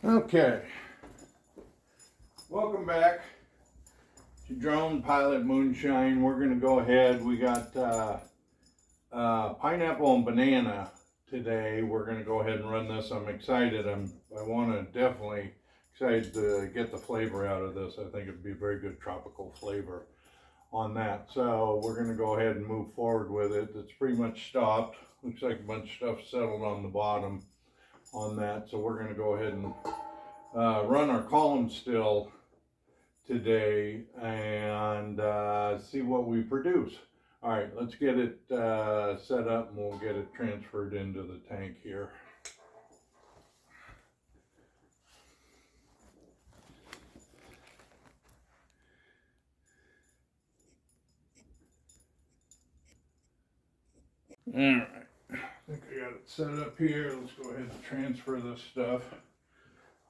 Okay, welcome back to Drone Pilot Moonshine. We're going to go ahead. We got pineapple and banana today. We're going to go ahead and run this. I'm excited. I want to definitely excited to get the flavor out of this. I think it'd be a very good tropical flavor on that. So we're going to go ahead and move forward with it. It's pretty much stopped. Looks like a bunch of stuff settled on the bottom on that. So we're going to go ahead and run our column still today and see what we produce. All right, let's get it set up and we'll get it transferred into the tank here. All right, I think I got it set up here. Let's go ahead and transfer this stuff.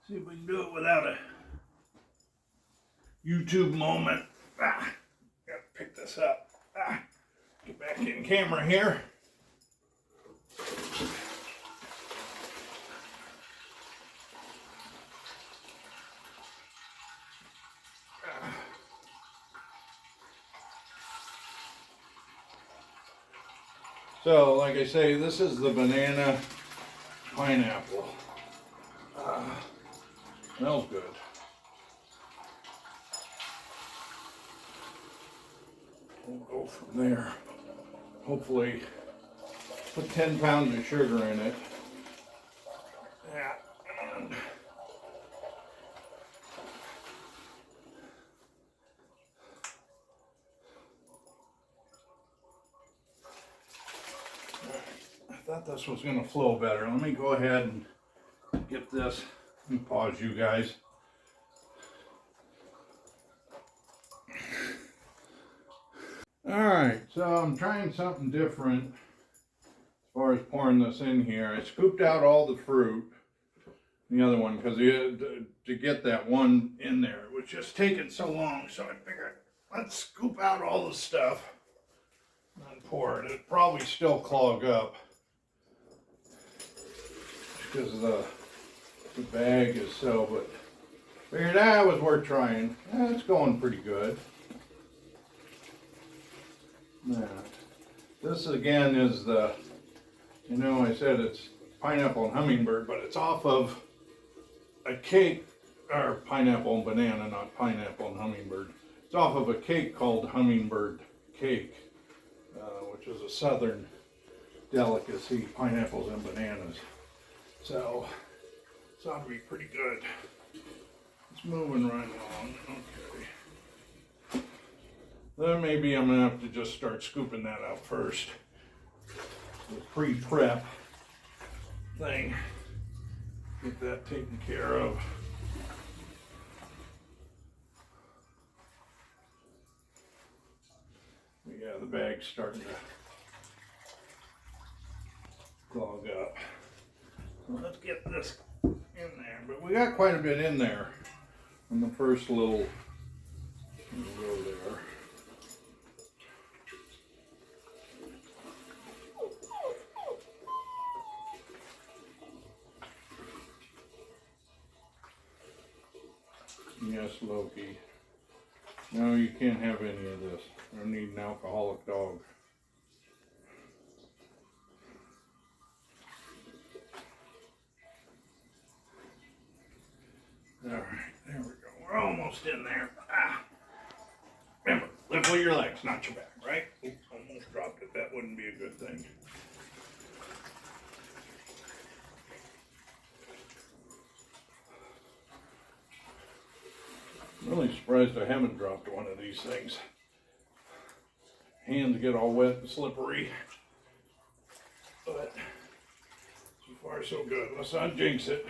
See if we can do it without a YouTube moment. Gotta pick this up. Get back in camera here. So, like I say, this is the banana pineapple. Smells good. We'll go from there. Hopefully, put 10 pounds of sugar in it. Yeah, and I thought this was going to flow better. Let me go ahead and get this. Let me pause you guys. Alright, so I'm trying something different as far as pouring this in here. I scooped out all the fruit, the other one, because to get that one in there, it was just taking so long, so I figured let's scoop out all the stuff and pour it. It'd probably still clog up because the bag is so, but figured that was worth trying. It's going pretty good. Now, this again is the, I said it's pineapple and hummingbird, but it's off of a cake, or pineapple and banana, not pineapple and hummingbird. It's off of a cake called hummingbird cake, which is a southern delicacy, pineapples and bananas. So, it's ought to be pretty good. It's moving right along. Okay. Then maybe I'm going to have to just start scooping that out first. The pre-prep thing. Get that taken care of. Yeah, the bag's starting to clog up. So let's get this in there. But we got quite a bit in there on the first little row there. Yes, Loki. No, you can't have any of this. I need an alcoholic dog. Alright, there we go. We're almost in there. Remember, lift with your legs, not your back, right? Oops, almost dropped it. That wouldn't be a good thing. I'm really surprised I haven't dropped one of these things. Hands get all wet and slippery. But so far so good. Let's not jinx it.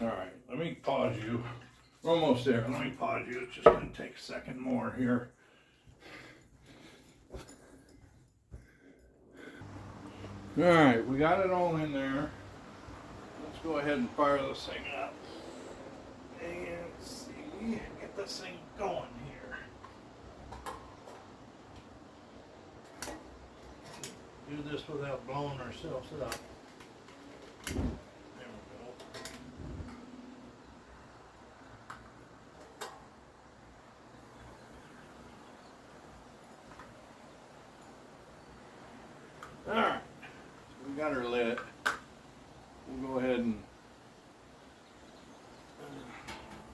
Alright, let me pause you. We're almost there. Let me pause you. It's just going to take a second more here. Alright, we got it all in there. Let's go ahead and fire this thing up. And see, get this thing going here. Do this without blowing ourselves up. There we go. Alright, so we got her lit. We'll go ahead and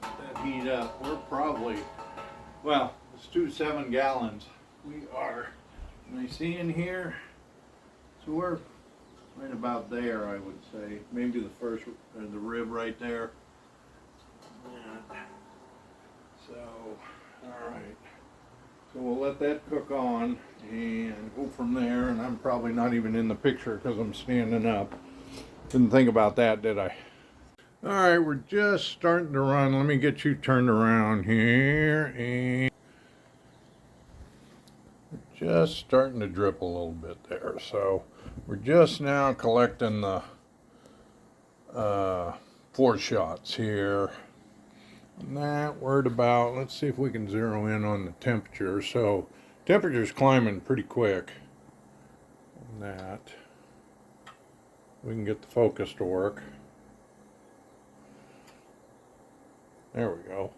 let that heat up. We're probably, well, it's 7 gallons. We are, can I see in here? So we're right about there, I would say. Maybe the first, the rib right there. Yeah. So, alright. So we'll let that cook on and go from there. And I'm probably not even in the picture because I'm standing up. Didn't think about that, did I? Alright, we're just starting to run. Let me get you turned around here. And just starting to drip a little bit there. So we're just now collecting the 4 shots here. And that we're at about, let's see if we can zero in on the temperature. So temperature's climbing pretty quick on that. We can get the focus to work. There we go.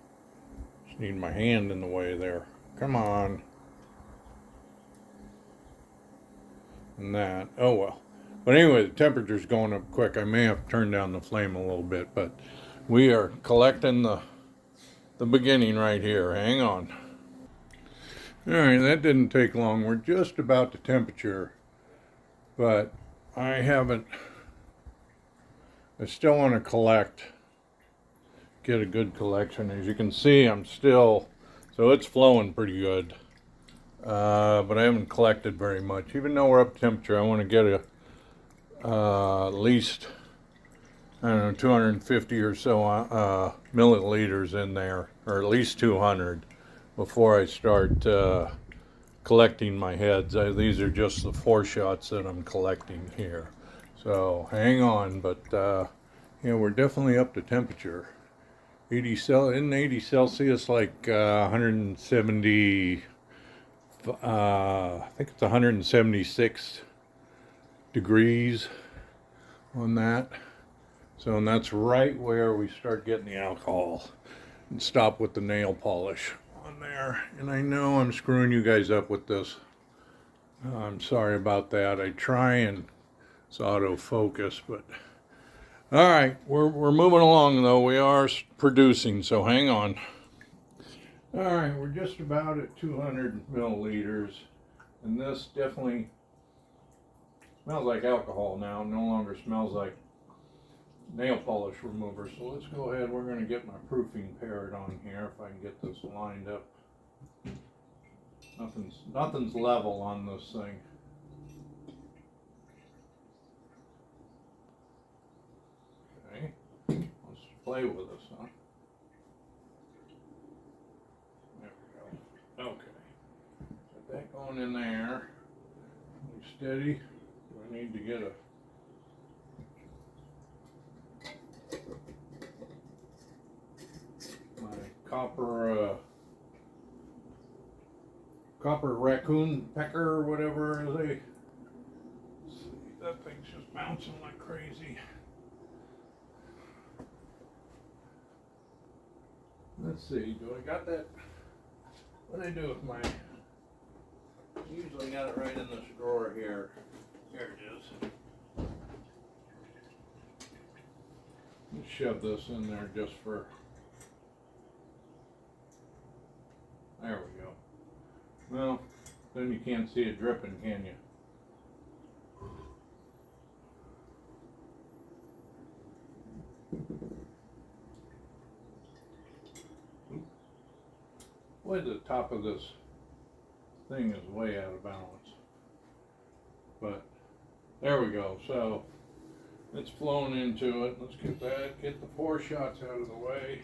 Just need my hand in the way there. Come on. And that, oh well. But anyway, the temperature's going up quick. I may have turned down the flame a little bit, but we are collecting the beginning right here. Hang on. Alright, that didn't take long. We're just about the temperature, but I still want to get a good collection. As you can see, I'm still, so it's flowing pretty good. But I haven't collected very much. Even though we're up temperature, I want to get at least, I don't know, 250 or so milliliters in there, or at least 200 before I start collecting my heads. These are just the 4 shots that I'm collecting here. So hang on, but yeah, we're definitely up to temperature. 80 Celsius, like 170. I think it's 176 degrees on that. So, and that's right where we start getting the alcohol and stop with the nail polish on there. And I know I'm screwing you guys up with this. I'm sorry about that. I try and it's autofocus, but all right, we're moving along though. We are producing, so hang on. All right, we're just about at 200 milliliters, and this definitely smells like alcohol now. No longer smells like nail polish remover. So let's go ahead. We're going to get my proofing parrot on here if I can get this lined up. Nothing's level on this thing. Okay, let's play with this, huh? Okay, got that going in there. Be steady. Do I need to get my copper raccoon pecker or whatever they? See, that thing's just bouncing like crazy. Let's see. Do I got that? What do I do with my, usually got it right in this drawer here. Here it is. Let's shove this in there just for, there we go. Well, then you can't see it dripping, can you? Boy, the top of this thing is way out of balance. But there we go. So it's flown into it. Let's get the 4 shots out of the way.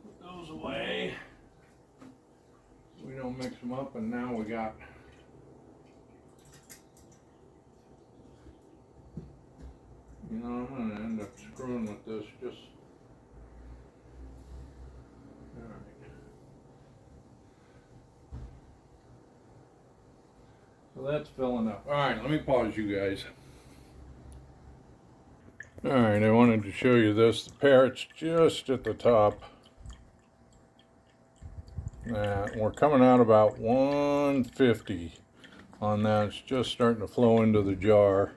Put those away. We don't mix them up, and now we got know, I'm going to end up screwing with this just. Alright. So that's filling up. Alright, let me pause you guys. Alright, I wanted to show you this. The parrot's just at the top. We're coming out about 150 on that. It's just starting to flow into the jar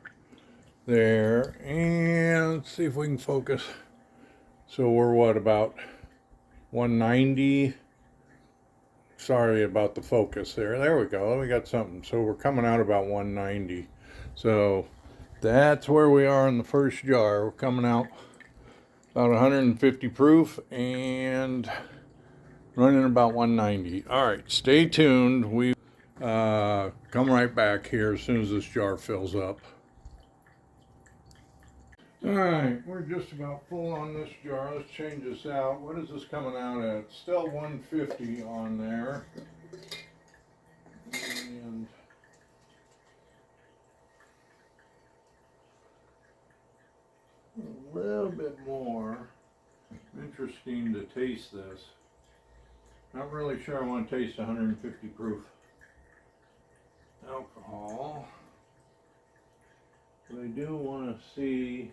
there. And let's see if we can focus. So we're what, about 190? Sorry about the focus there. There we go. We got something. So we're coming out about 190. So that's where we are in the first jar. We're coming out about 150 proof and running about 190. All right, stay tuned. We come right back here as soon as this jar fills up. All right, we're just about full on this jar. Let's change this out. What is this coming out at? Still 150 on there. And a little bit more. Interesting to taste this. Not really sure I want to taste 150 proof alcohol. But I do want to see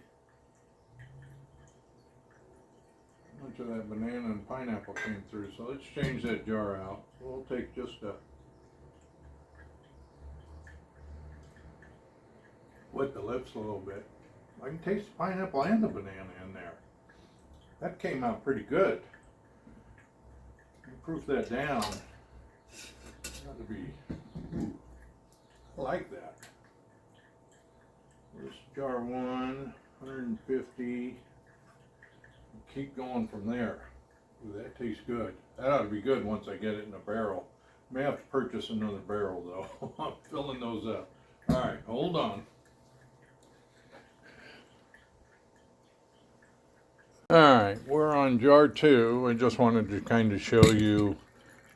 how much of that banana and pineapple came through. So let's change that jar out. We'll take just a wet the lips a little bit. I can taste the pineapple and the banana in there. That came out pretty good. Proof that down. Got to be. Ooh, I like that. This jar 150. Keep going from there. Ooh, that tastes good. That ought to be good once I get it in a barrel. May have to purchase another barrel though. I'm filling those up. All right, hold on. Alright, we're on jar 2. I just wanted to kind of show you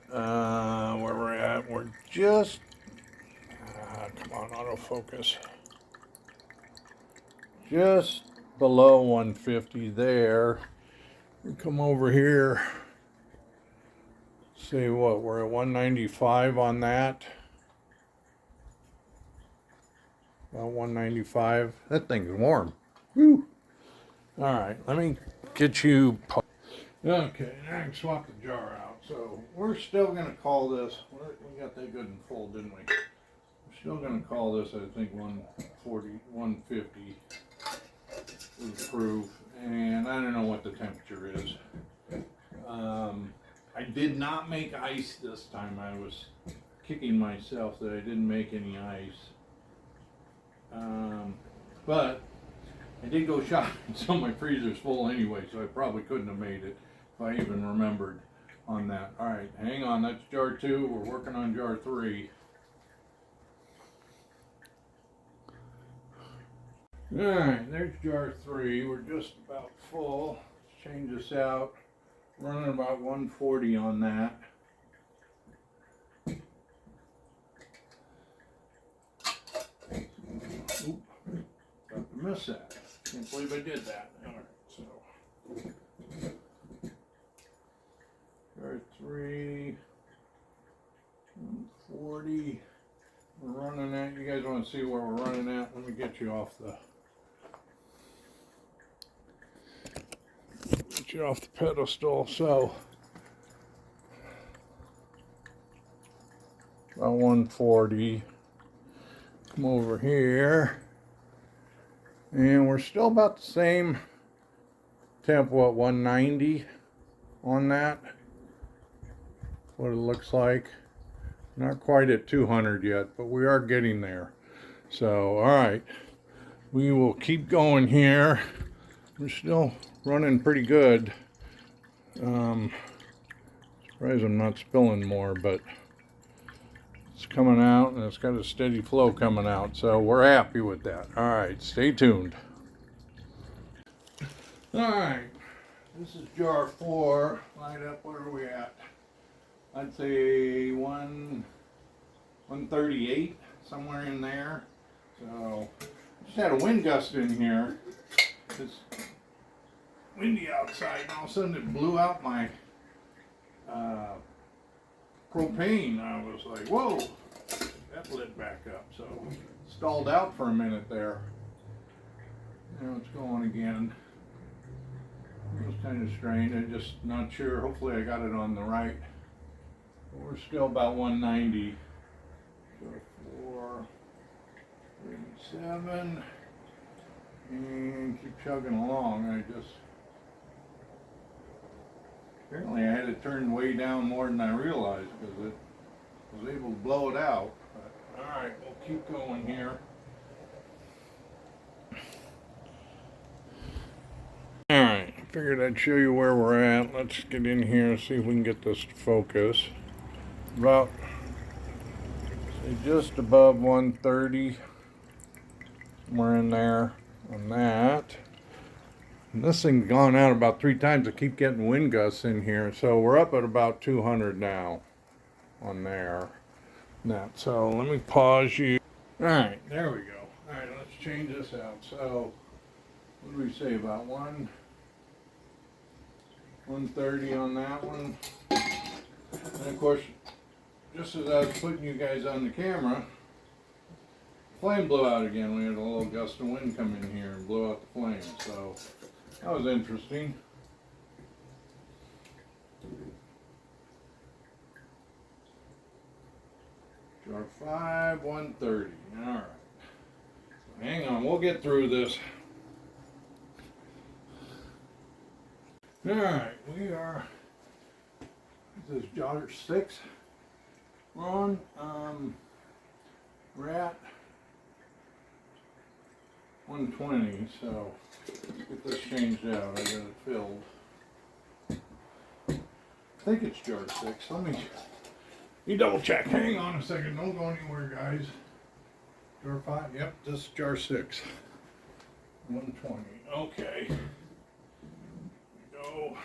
where we're at. We're just, come on, autofocus. Just below 150 there. We come over here. See what, we're at 195 on that. About 195. That thing's warm. Woo! Alright, let me get you. Okay, now I can swap the jar out. So we're still going to call this, we got that good and full, didn't we? We're still going to call this, I think, 140, 150 is proof. And I don't know what the temperature is. I did not make ice this time. I was kicking myself that I didn't make any ice. But I did go shopping, so my freezer's full anyway, so I probably couldn't have made it if I even remembered on that. All right, hang on, that's jar 2. We're working on jar 3. All right, there's jar 3. We're just about full. Let's change this out. Running about 140 on that. Oop, got to miss that. Can't believe I did that. Alright, so jar 3, 140. We're running at. You guys want to see where we're running at? Let me get you off the pedestal. So about 140. Come over here. And we're still about the same temp, what, 190 on that? What it looks like. Not quite at 200 yet, but we are getting there. So, all right. We will keep going here. We're still running pretty good. Surprised I'm not spilling more, but it's coming out and it's got a steady flow coming out, so we're happy with that. All right, stay tuned. All right, this is jar 4. Light up, what are we at? I'd say 138, somewhere in there. So just had a wind gust in here. it's windy outside, and all of a sudden it blew out my propane. I was like, whoa, that lit back up. So we stalled out for a minute there. Now it's going again. It was kind of strange. I'm just not sure. Hopefully I got it on the right. But we're still about 190. So 437. And keep chugging along. Apparently I had to turn way down more than I realized because it was able to blow it out. But, all right, we'll keep going here. All right, I figured I'd show you where we're at. Let's get in here and see if we can get this to focus. About, say, just above 130. Somewhere in there on that. And this thing's gone out about 3 times. I keep getting wind gusts in here. So we're up at about 200 now on there. That. So let me pause you. All right, there we go. All right, let's change this out. So what do we say about 130 on that one? And of course, just as I was putting you guys on the camera, flame blew out again. We had a little gust of wind come in here and blew out the flame. So that was interesting. Jar 5, 130. All right. Hang on, we'll get through this. All right, this is jar 6. We're on. We're at 120, so let's get this changed out. I got it filled. I think it's jar 6. Let me double check. Hang on a second. Don't go anywhere, guys. Jar 5. Yep, this is jar 6. 120. Okay. Here we go.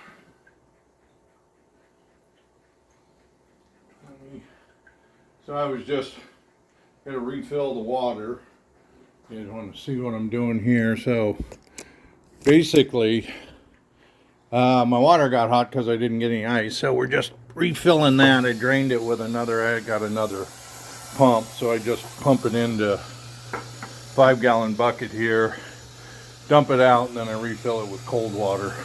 20. So I was just going to refill the water. You guys want to see what I'm doing here. So basically, my water got hot because I didn't get any ice. So we're just refilling that. I drained it with I got another pump. So I just pump it into 5-gallon bucket here, dump it out, and then I refill it with cold water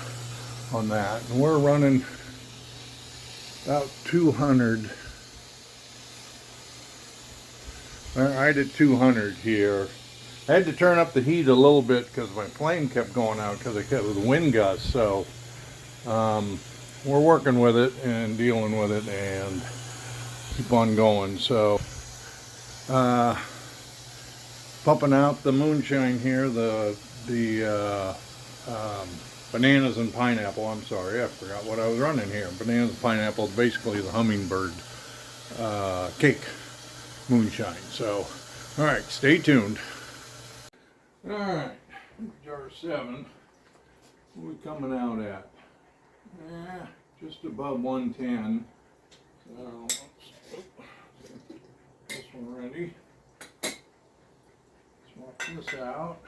on that. And we're running about 200. I did 200 here. I had to turn up the heat a little bit because my flame kept going out because I kept with wind gusts. So we're working with it and dealing with it and keep on going. So pumping out the moonshine here, the bananas and pineapple. I'm sorry, I forgot what I was running here. Bananas and pineapple is basically the Hummingbird cake moonshine. So, all right, stay tuned. All right, jar 7. What are we coming out at? Just above 110. So, this one ready. Swap this out.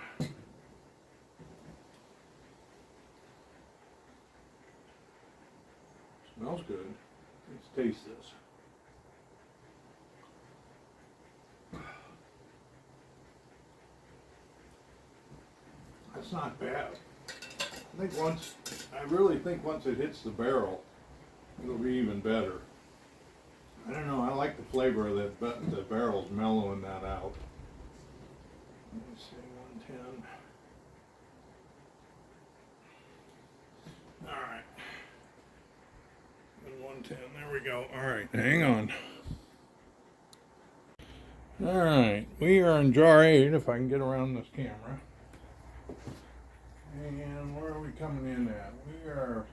Smells good. Let's taste this. That's not bad. I really think once it hits the barrel, it'll be even better. I don't know, I like the flavor of that, but the barrel's mellowing that out. Let me see, 110. Alright. 110, there we go. Alright, hang on. Alright, we are in jar 8, if I can get around this camera. And where are we coming in at? We are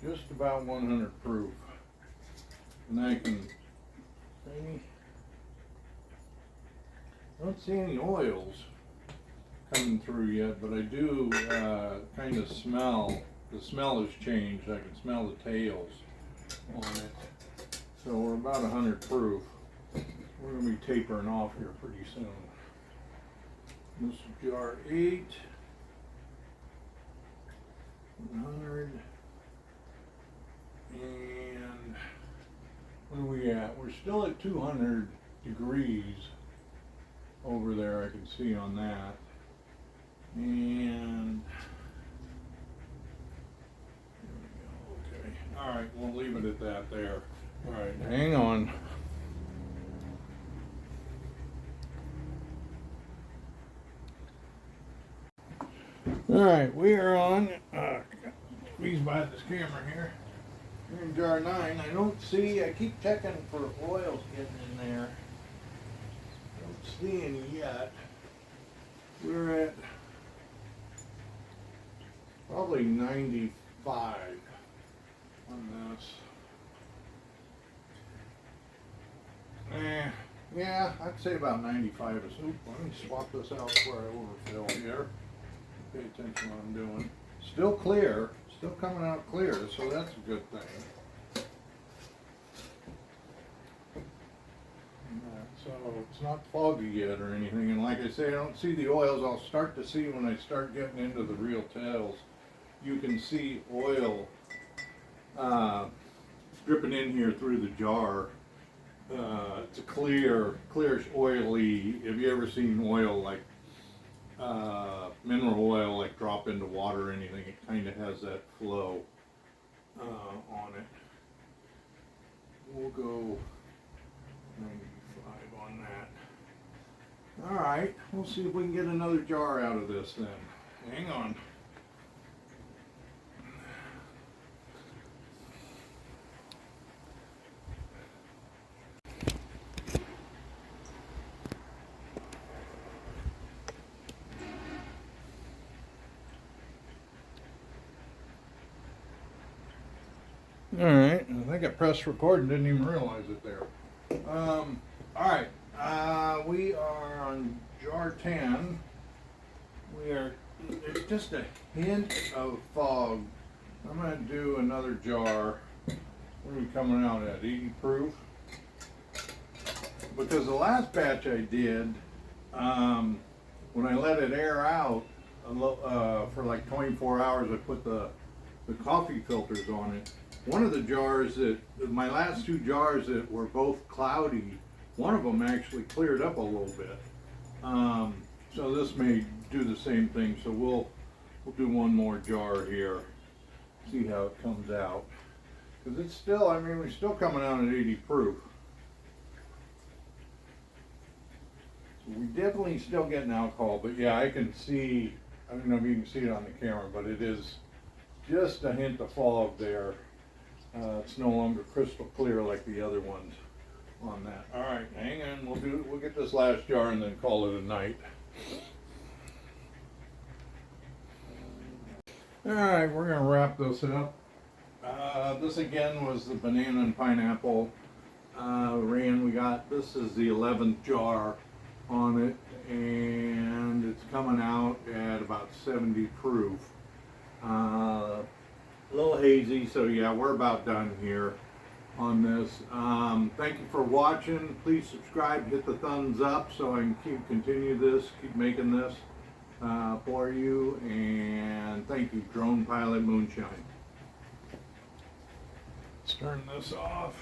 just about 100 proof. And I don't see any oils coming through yet, but I do kind of smell, the smell has changed. I can smell the tails on it. So we're about 100 proof. We're going to be tapering off here pretty soon. This is jar 8. 100. And where are we at? We're still at 200 degrees over there, I can see on that. And there we go. Okay. All right, we'll leave it at that there. All right, hang on. All right, we are on. Squeeze by this camera here. We're in jar 9. I don't see. I keep checking for oils getting in there. Don't see any yet. We're at probably 95 on this. Yeah, I'd say about 95 is. Oop, let me swap this out before I overfill here. Pay attention to what I'm doing. Still clear, still coming out clear, so that's a good thing. So it's not foggy yet or anything, and like I say, I don't see the oils. I'll start to see when I start getting into the real tails. You can see oil dripping in here through the jar. It's a clearish oily. Have you ever seen oil like mineral oil like drop into water or anything? It kind of has that flow on it. We'll go 95 on that. All right, we'll see if we can get another jar out of this then. Hang on. All right, I think I pressed record and didn't even realize it there. All right, we are on jar 10. There's just a hint of fog. I'm going to do another jar. What are we coming out at? 80 proof? Because the last batch I did, when I let it air out for like 24 hours, I put the coffee filters on it. One of the jars my last 2 jars that were both cloudy, one of them actually cleared up a little bit. So this may do the same thing. So we'll do one more jar here, see how it comes out. Because it's still, I mean, we're still coming out at 80 proof. So we definitely still getting alcohol, but yeah, I can see, I don't know if you can see it on the camera, but it is just a hint of fog there. It's no longer crystal clear like the other ones on that. All right, hang on. We'll get this last jar and then call it a night. All right, we're gonna wrap this up. This again was the banana and pineapple we got. This is the 11th jar on it, and it's coming out at about 70 proof. A little hazy, so yeah, we're about done here on this. Thank you for watching. Please subscribe, hit the thumbs up so I can continue this, keep making this for you. And thank you, Drone Pilot Moonshine. Let's turn this off.